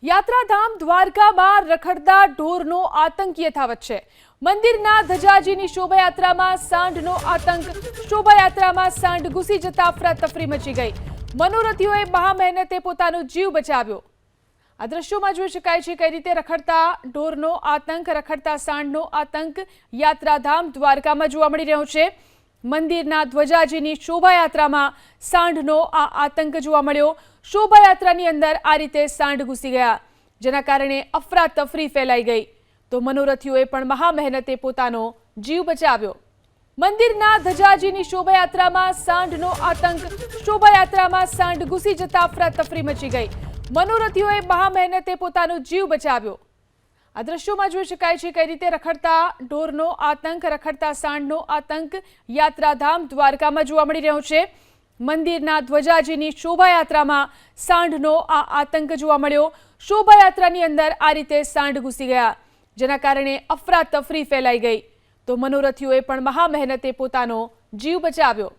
યાત્રાધામ દ્વારકામાં રખડતા ઢોરનો આતંક યથાવત છે। મંદિરના ધજાજીની શોભાયાત્રામાં સાંઢનો આતંક। શોભાયાત્રામાં સાંઢ ઘૂસી જતા અફરાતફરી મચી ગઈ। મનોરથીઓએ મહા મહેનતે પોતાનો જીવ બચાવ્યો। આ દ્રશ્યોમાં જોઈ શકાય છે કઈ રીતે રખડતા ઢોરનો આતંક, રખડતા સાંઢનો આતંક યાત્રાધામ દ્વારકામાં જોવા મળી રહ્યો છે। મંદિરના ધ્વજાજીની શોભાયાત્રામાં સાંઢનો આ આતંક જોવા મળ્યો। શોભાયાત્રાની અંદર આ રીતે સાંઢ ઘૂસી ગયા, જેના કારણે અફરાતફરી ફેલાઈ ગઈ। તો મનોરથીઓએ પણ મહા મહેનતે પોતાનો જીવ બચાવ્યો। મંદિરના ધજાજીની શોભાયાત્રામાં સાંઢનો આતંક। શોભાયાત્રામાં સાંઢ ઘૂસી જતા અફરાતફરી મચી ગઈ। મનોરથીઓએ મહા મહેનતે પોતાનો જીવ બચાવ્યો। આ દ્રશ્યોમાં જોઈ શકાય છે કઈ રીતે રખડતા ઢોરનો આતંક, રખડતા સાંઢનો આતંક યાત્રાધામ દ્વારકામાં જોવા મળી રહ્યો છે। મંદિરના ધ્વજાજીની શોભાયાત્રામાં સાંઢનો આ આતંક જોવા મળ્યો। શોભાયાત્રાની અંદર આ રીતે સાંઢ ઘૂસી ગયા, જેના કારણે અફરાતફરી ફેલાઈ ગઈ। તો મનોરથીઓએ પણ મહા મહેનતે પોતાનો જીવ બચાવ્યો।